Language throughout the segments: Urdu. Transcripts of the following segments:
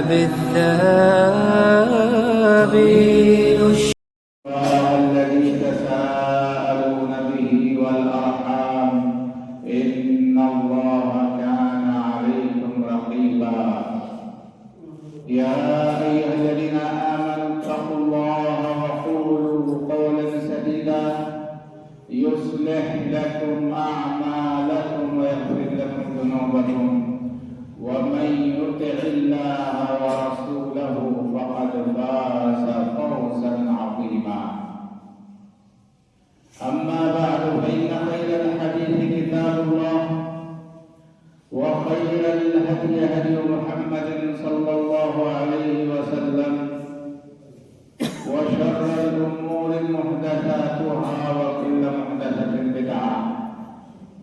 بالذهاب الذي تساءلون به والأرحام إن الله كان عليكم رقيبا يا أيها الذين آمنوا اتقوا الله وقولوا قولا سديدا يصلح لكم أعمالكم ويغفر لكم ذنوبكم ومن يطع الله ورسوله فقد فاز فوزا عظيما أما بعد فإن خير الحديث كتاب الله وخير الهدي هدي محمد صلى الله عليه وسلم وشر الأمور محدثاتها وكل محدثة بدعة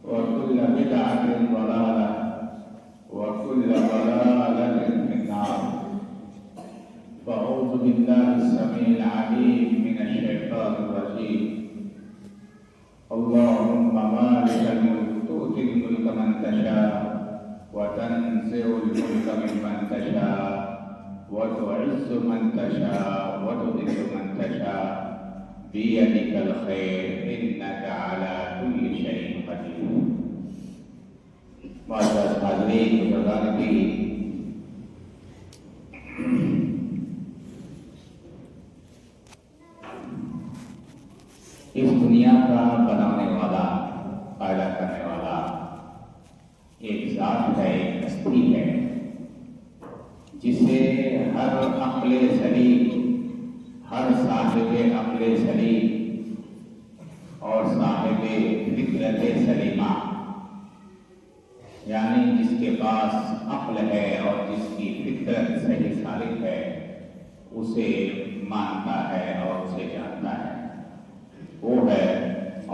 وكل بدعة ضلالة وكل ضلالة في النار فأعوذ بالله السميع العليم من الشيطان الرجيم اللهم مالك الملك تؤتي الملك من تشاء وتنزع الملك ممن تشاء وتعز من تشاء وتذل من تشاء بيدك الخير إنك على كل شيء قدير. معزز حاضرین بزرگان دین، اس دنیا کا بنانے والا، پیدا کرنے والا ایک ذات ہے، ایک ہستی ہے جسے ہر عقل سلیم، ہر صاحب عقل سلیم اور صاحب فطرت سلیمہ، یعنی جس کے پاس عقل ہے اور جس کی فطرت صحیح سالک ہے، اسے مانتا ہے اور اسے جانتا ہے، وہ ہے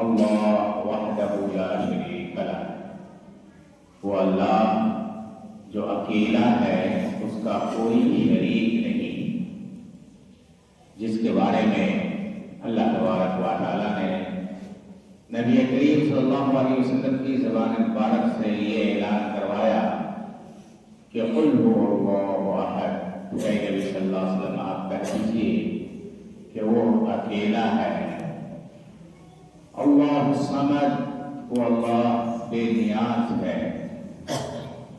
اللہ وحدہ لا شریک لہ، وہ اللہ جو اکیلا ہے، اس کا کوئی شریک نہیں، جس کے بارے میں اللہ تبارک و تعالی نے نبی کریم صلی اللہ علیہ وسلم کی زبان مبارک سے یہ اعلان کروایا کہ قل هو اللہ احد، اے نبی صلی اللہ علیہ وسلم آپ کہہ دیجیے کہ وہ اکیلا ہے، اللہ الصمد، وہ اللہ بے نیاز ہے،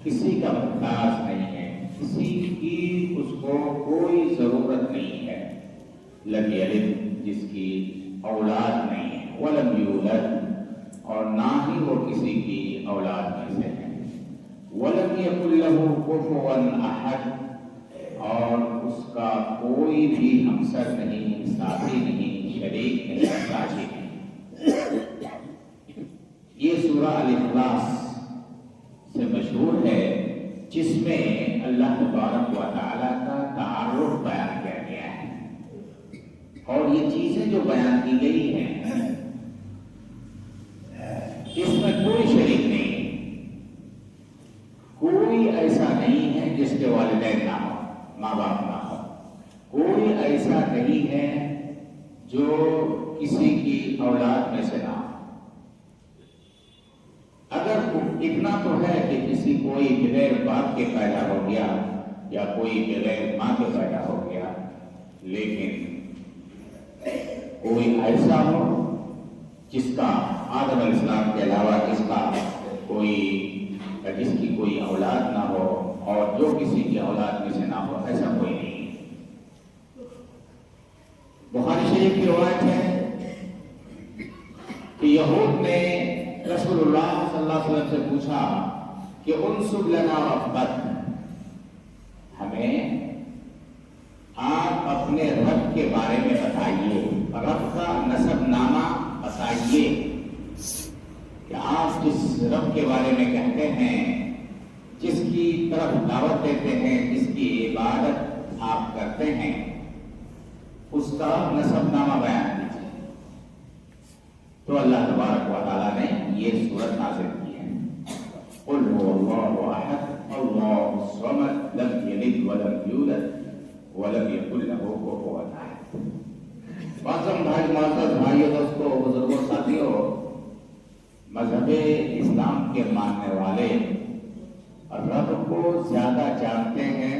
کسی کا محتاج نہیں ہے، کسی کی اس کو کوئی ضرورت نہیں ہے، لم یلد، جس کی اولاد نہیں ہے، ولم یولد، اور نہ ہی وہ کسی کی اولاد میں سے ہے، ولم یکن لہ کفوا احد، اور اس کا کوئی بھی ہمسر نہیں، ساتھی نہیں، شریک نہیں، ساتھی نہیں۔ یہ سورہ الاخلاص سے مشہور ہے، جس میں اللہ تبارک و تعالی کا تعارف بیان کیا گیا ہے، اور یہ چیزیں جو بیان کی گئی ہیں اس میں کوئی شریک نہیں، کوئی ایسا نہیں ہے جس کے والدین نہ ہو، ماں باپ نہ ہو، کوئی ایسا نہیں ہے جو کسی کی اولاد میں سے نہ ہو۔ اگر اتنا تو ہے کہ کسی کوئی بغیر باپ کے پیدا ہو گیا یا کوئی بغیر ماں کے پیدا ہو گیا، لیکن کوئی ایسا ہو جس کا آدم علیہ السلام کے علاوہ جس کی کوئی اولاد نہ ہو اور جو کسی کی اولاد میں سے نہ ہو، ایسا کوئی نہیں۔ بخاری شریف کی روایت ہے کہ یہود نے رسول اللہ صلی اللہ علیہ وسلم سے پوچھا کہ انسب لنا ربک، ہمیں آپ اپنے رب کے بارے میں بتائیے، رب کا نسب نامہ بتائیے، کہ آپ جس رب کے بارے میں کہتے ہیں، جس کی طرف دعوت دیتے ہیں، جس کی عبادت آپ کرتے ہیں، اس کا نسب نامہ بیان کیجیے۔ تو اللہ تبارک و تعالیٰ نے یہ سورت نازل کی ہے، قل هو اللہ احد اللہ الصمد لم یلد ولم یولد ولم یکن لہ کفوا احد۔ معزز بھائیوں، دوستوں، بزرگوں، ساتھیوں، مذہب اسلام کے ماننے والے رب کو زیادہ جانتے ہیں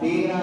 13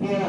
13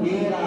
13